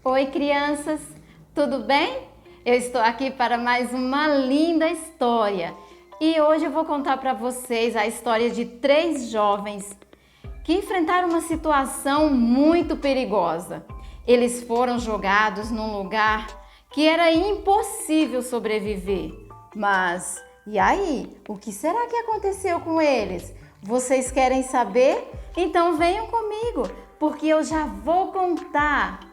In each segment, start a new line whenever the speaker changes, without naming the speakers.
Oi, crianças, tudo bem? Eu estou aqui para mais uma linda história e hoje eu vou contar para vocês a história de 3 jovens que enfrentaram uma situação muito perigosa. Eles foram jogados num lugar que era impossível sobreviver. Mas e aí? O que será que aconteceu com eles? Vocês querem saber? Então venham comigo, porque eu já vou contar.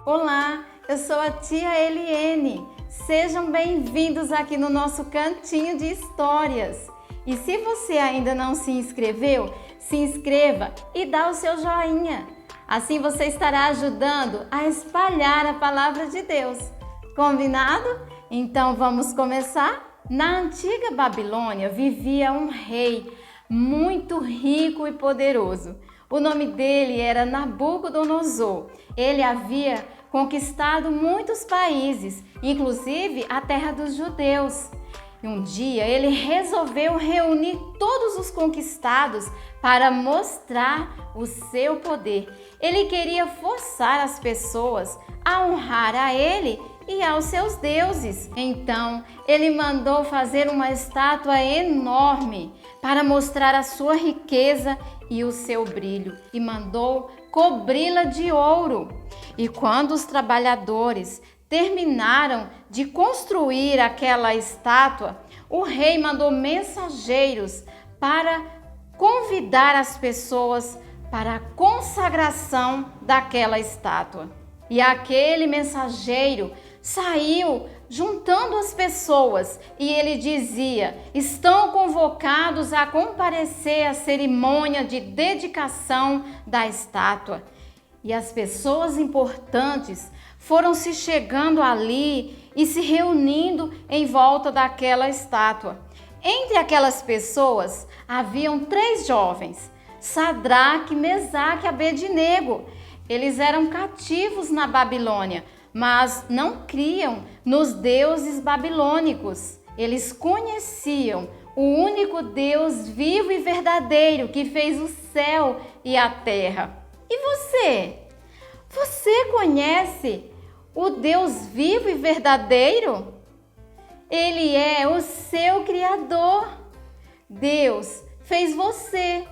Olá, eu sou a tia Eliene. Sejam bem-vindos aqui no nosso cantinho de histórias. E se você ainda não se inscreveu, se inscreva e dá o seu joinha. Assim você estará ajudando a espalhar a palavra de Deus. Combinado? Então vamos começar? Na antiga Babilônia vivia um rei muito rico e poderoso. O nome dele era Nabucodonosor. Ele havia conquistado muitos países, inclusive a terra dos judeus. E um dia ele resolveu reunir todos os conquistados para mostrar o seu poder. Ele queria forçar as pessoas a honrar a ele e aos seus deuses. Então, ele mandou fazer uma estátua enorme para mostrar a sua riqueza e o seu brilho, e mandou cobri-la de ouro. E quando os trabalhadores terminaram de construir aquela estátua, o rei mandou mensageiros para convidar as pessoas para a consagração daquela estátua. E aquele mensageiro saiu juntando as pessoas e ele dizia: estão convocados a comparecer à cerimônia de dedicação da estátua. E as pessoas importantes foram se chegando ali e se reunindo em volta daquela estátua. Entre aquelas pessoas haviam 3 jovens, Sadraque, Mesaque e Abednego. Eles eram cativos na Babilônia, mas não criam nos deuses babilônicos. Eles conheciam o único Deus vivo e verdadeiro que fez o céu e a terra. E você? Você conhece o Deus vivo e verdadeiro? Ele é o seu Criador. Deus fez você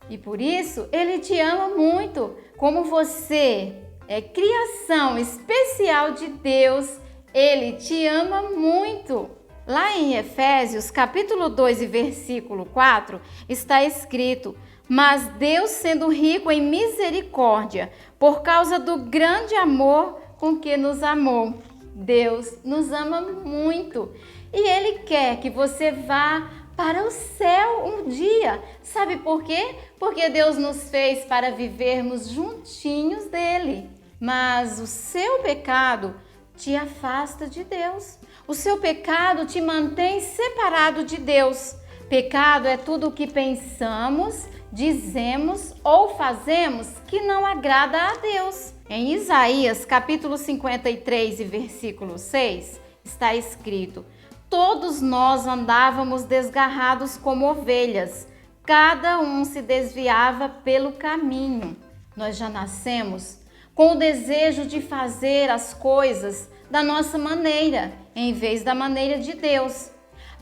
e por isso Ele te ama muito. Como você é criação especial de Deus, Ele te ama muito. Lá em Efésios, capítulo 2 e versículo 4, está escrito: mas Deus, sendo rico em misericórdia, por causa do grande amor com que nos amou. Deus nos ama muito e Ele quer que você vá para o céu um dia. Sabe por quê? Porque Deus nos fez para vivermos juntinhos dele. Mas o seu pecado te afasta de Deus. O seu pecado te mantém separado de Deus. Pecado é tudo o que pensamos, dizemos ou fazemos que não agrada a Deus. Em Isaías, capítulo 53 e versículo 6, está escrito: todos nós andávamos desgarrados como ovelhas, cada um se desviava pelo caminho. Nós já nascemos com o desejo de fazer as coisas da nossa maneira, em vez da maneira de Deus.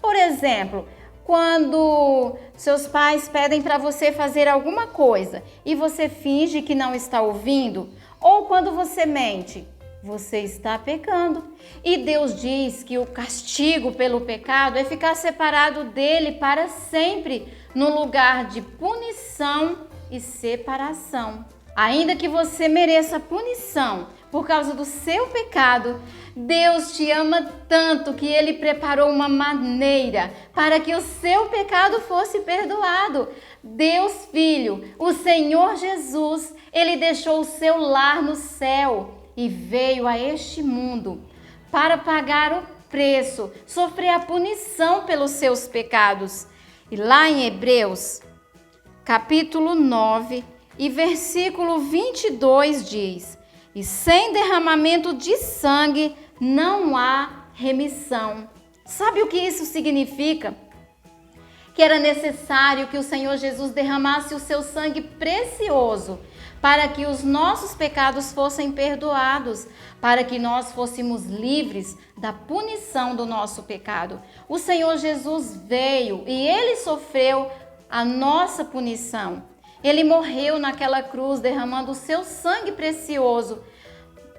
Por exemplo, quando seus pais pedem para você fazer alguma coisa e você finge que não está ouvindo, ou quando você mente, você está pecando. E Deus diz que o castigo pelo pecado é ficar separado dele para sempre, no lugar de punição e separação. Ainda que você mereça punição por causa do seu pecado, Deus te ama tanto que Ele preparou uma maneira para que o seu pecado fosse perdoado. Deus Filho, o Senhor Jesus, Ele deixou o seu lar no céu e veio a este mundo para pagar o preço, sofrer a punição pelos seus pecados. E lá em Hebreus, capítulo 9 e versículo 22 diz: e sem derramamento de sangue não há remissão. Sabe o que isso significa? que era necessário que o Senhor Jesus derramasse o seu sangue precioso para que os nossos pecados fossem perdoados, para que nós fôssemos livres da punição do nosso pecado. O Senhor Jesus veio e ele sofreu a nossa punição. Ele morreu naquela cruz, derramando o seu sangue precioso.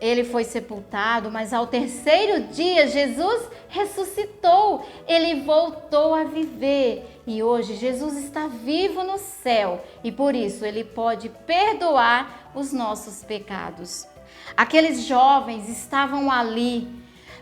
Ele foi sepultado, mas ao terceiro dia Jesus ressuscitou. Ele voltou a viver e hoje Jesus está vivo no céu e por isso ele pode perdoar os nossos pecados. Aqueles jovens estavam ali,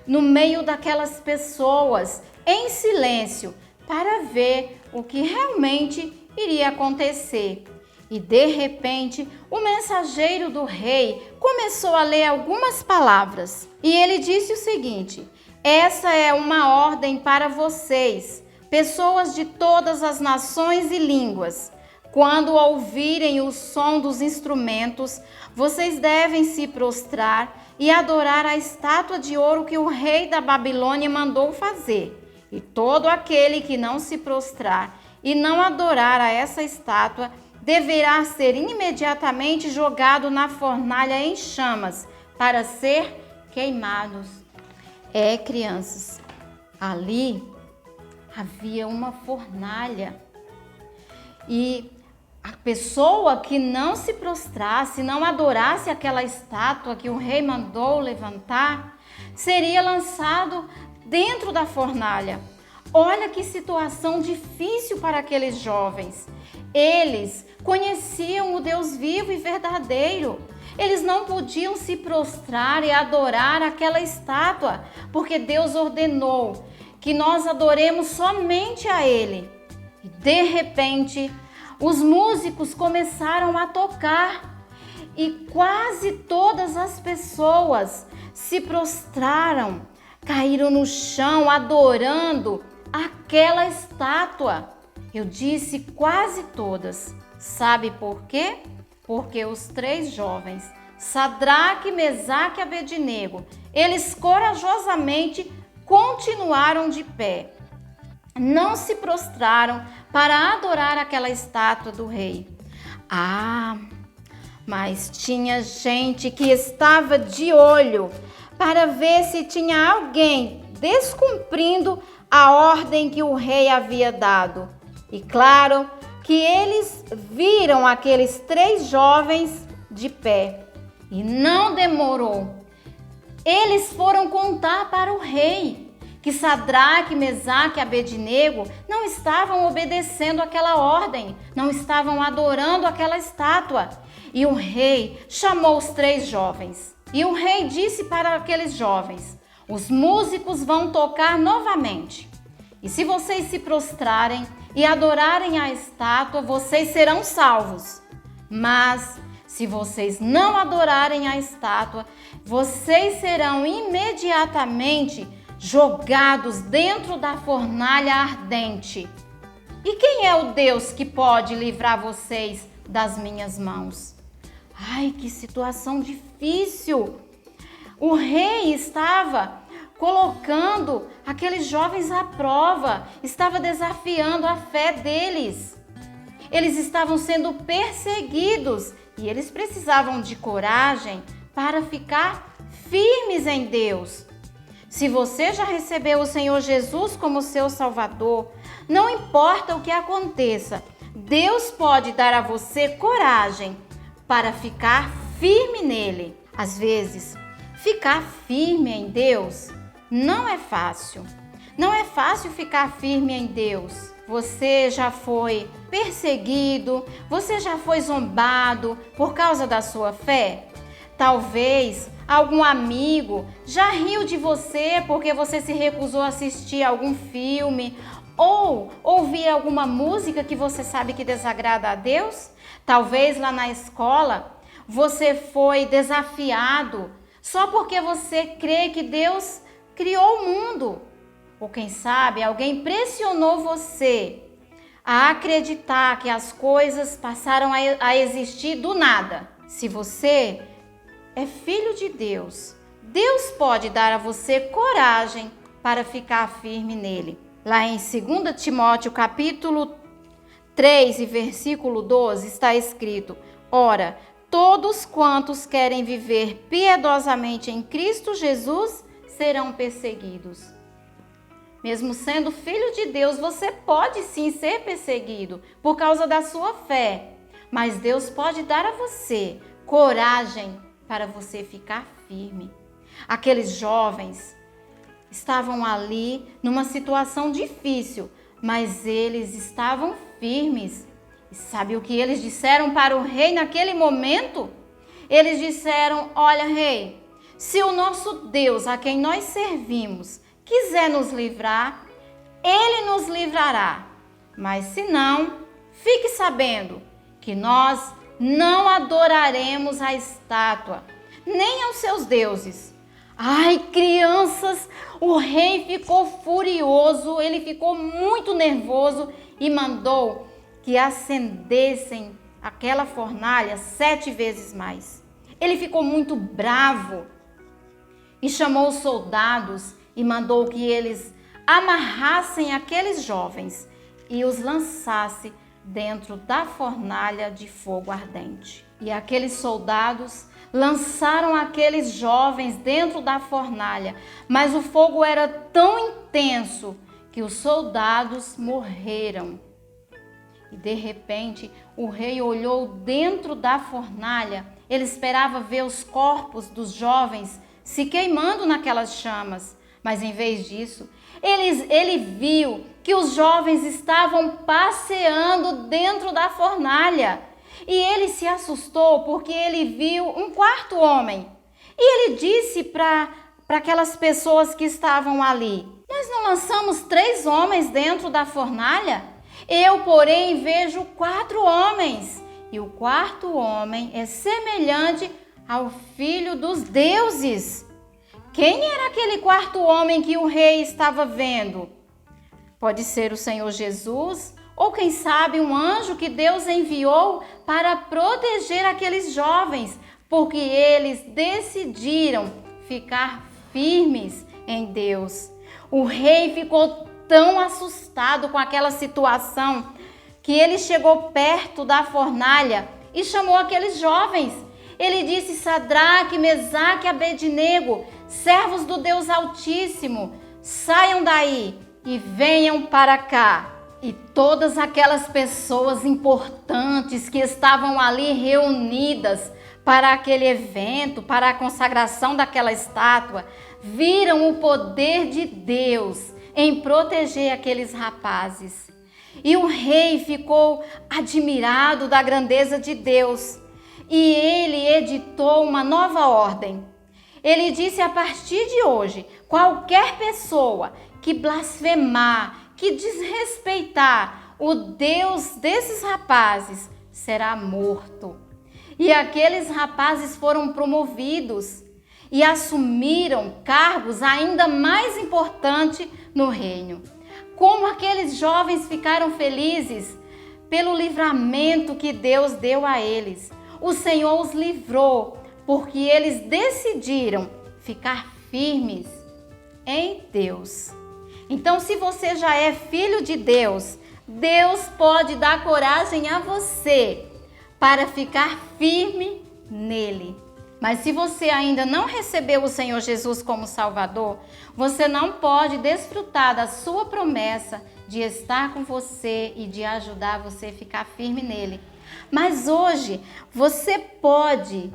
no meio daquelas pessoas, em silêncio, para ver o que realmente iria acontecer. E de repente, o mensageiro do rei começou a ler algumas palavras. E ele disse o seguinte: essa é uma ordem para vocês, pessoas de todas as nações e línguas. Quando ouvirem o som dos instrumentos, vocês devem se prostrar e adorar a estátua de ouro que o rei da Babilônia mandou fazer. E todo aquele que não se prostrar e não adorar a essa estátua deverá ser imediatamente jogado na fornalha em chamas para ser queimados. Crianças, ali havia uma fornalha e a pessoa que não se prostrasse, não adorasse aquela estátua que o rei mandou levantar, seria lançado dentro da fornalha. Olha que situação difícil para aqueles jovens. Eles conheciam o Deus vivo e verdadeiro. Eles não podiam se prostrar e adorar aquela estátua, porque Deus ordenou que nós adoremos somente a Ele. E de repente, os músicos começaram a tocar e quase todas as pessoas se prostraram, caíram no chão adorando aquela estátua. Eu disse quase todas. Sabe por quê? Porque os 3 jovens, Sadraque, Mesaque e Abednego, eles corajosamente continuaram de pé. Não se prostraram para adorar aquela estátua do rei. Mas tinha gente que estava de olho para ver se tinha alguém descumprindo a ordem que o rei havia dado. E claro que eles viram aqueles 3 jovens de pé. E não demorou. Eles foram contar para o rei que Sadraque, Mesaque e Abednego não estavam obedecendo aquela ordem, não estavam adorando aquela estátua. E o rei chamou os 3 jovens. E o rei disse para aqueles jovens: os músicos vão tocar novamente. E se vocês se prostrarem e adorarem a estátua, vocês serão salvos. Mas se vocês não adorarem a estátua, vocês serão imediatamente jogados dentro da fornalha ardente. E quem é o Deus que pode livrar vocês das minhas mãos? Ai, que situação difícil! O rei estava colocando aqueles jovens à prova, estava desafiando a fé deles. Eles estavam sendo perseguidos e eles precisavam de coragem para ficar firmes em Deus. Se você já recebeu o Senhor Jesus como seu Salvador, não importa o que aconteça, Deus pode dar a você coragem para ficar firme nele. Às vezes, ficar firme em Deus não é fácil. Não é fácil ficar firme em Deus. Você já foi perseguido, você já foi zombado por causa da sua fé? Talvez algum amigo já riu de você porque você se recusou a assistir algum filme ou ouvir alguma música que você sabe que desagrada a Deus. Talvez lá na escola você foi desafiado só porque você crê que Deus criou o mundo. Ou quem sabe alguém pressionou você a acreditar que as coisas passaram a existir do nada. Se você é filho de Deus, Deus pode dar a você coragem para ficar firme nele. Lá em 2 Timóteo, capítulo 3 e versículo 12, está escrito: Ora, todos quantos querem viver piedosamente em Cristo Jesus serão perseguidos. Mesmo sendo filho de Deus, você pode sim ser perseguido por causa da sua fé. Mas Deus pode dar a você coragem para você ficar firme. Aqueles jovens estavam ali numa situação difícil, mas eles estavam firmes. E sabe o que eles disseram para o rei naquele momento? Eles disseram: Olha, rei, se o nosso Deus, a quem nós servimos, quiser nos livrar, Ele nos livrará. Mas se não, fique sabendo que nós não adoraremos a estátua, nem aos seus deuses. Ai, crianças, o rei ficou furioso, ele ficou muito nervoso e mandou que acendessem aquela fornalha 7 vezes mais. Ele ficou muito bravo e chamou os soldados e mandou que eles amarrassem aqueles jovens e os lançassem dentro da fornalha de fogo ardente. E aqueles soldados lançaram aqueles jovens dentro da fornalha, mas o fogo era tão intenso que os soldados morreram. E de repente, o rei olhou dentro da fornalha. Ele esperava ver os corpos dos jovens se queimando naquelas chamas, mas em vez disso, ele viu que os jovens estavam passeando dentro da fornalha. E ele se assustou porque ele viu um quarto homem. E ele disse para aquelas pessoas que estavam ali: Nós não lançamos 3 homens dentro da fornalha? Eu, porém, vejo 4 homens. E o quarto homem é semelhante ao Filho dos deuses. Quem era aquele quarto homem que o rei estava vendo? Pode ser o Senhor Jesus, ou quem sabe um anjo que Deus enviou para proteger aqueles jovens, porque eles decidiram ficar firmes em Deus. O rei ficou tão assustado com aquela situação que ele chegou perto da fornalha e chamou aqueles jovens. Ele disse: Sadraque, Mesaque e Abednego, servos do Deus Altíssimo, saiam daí e venham para cá. E todas aquelas pessoas importantes que estavam ali reunidas para aquele evento, para a consagração daquela estátua, viram o poder de Deus em proteger aqueles rapazes. E o rei ficou admirado da grandeza de Deus. E ele editou uma nova ordem. Ele disse: a partir de hoje, qualquer pessoa que blasfemar, que desrespeitar o Deus desses rapazes, será morto. E aqueles rapazes foram promovidos e assumiram cargos ainda mais importantes no reino. Como aqueles jovens ficaram felizes pelo livramento que Deus deu a eles. O Senhor os livrou porque eles decidiram ficar firmes em Deus. Então, se você já é filho de Deus, Deus pode dar coragem a você para ficar firme nele. Mas se você ainda não recebeu o Senhor Jesus como Salvador, você não pode desfrutar da sua promessa de estar com você e de ajudar você a ficar firme nele. Mas hoje você pode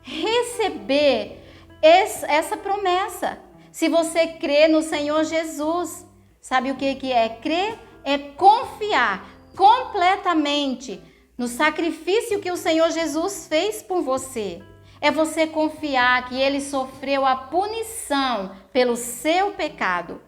receber essa promessa. Se você crê no Senhor Jesus, sabe o que é crer? É confiar completamente no sacrifício que o Senhor Jesus fez por você. É você confiar que Ele sofreu a punição pelo seu pecado.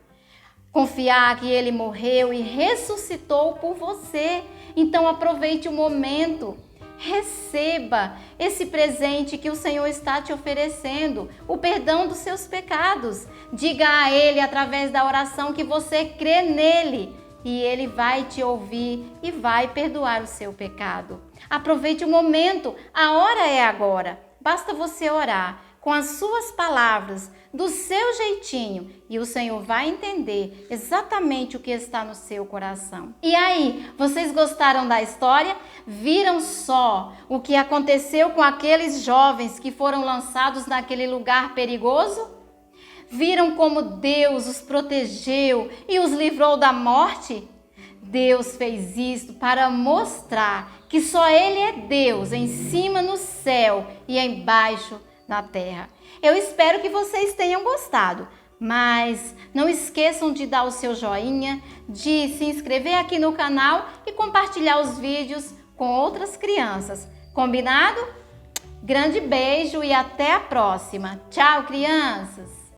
Confiar que Ele morreu e ressuscitou por você. Então aproveite o momento. Receba esse presente que o Senhor está te oferecendo, o perdão dos seus pecados. Diga a Ele através da oração que você crê nele e Ele vai te ouvir e vai perdoar o seu pecado. Aproveite o momento, a hora é agora. Basta você orar. com as suas palavras, do seu jeitinho, e o Senhor vai entender exatamente o que está no seu coração. E aí, vocês gostaram da história? Viram só o que aconteceu com aqueles jovens que foram lançados naquele lugar perigoso? Viram como Deus os protegeu e os livrou da morte? Deus fez isso para mostrar que só Ele é Deus, em cima no céu e embaixo na terra. Eu espero que vocês tenham gostado, mas não esqueçam de dar o seu joinha, de se inscrever aqui no canal e compartilhar os vídeos com outras crianças. Combinado? Grande beijo e até a próxima. Tchau, crianças!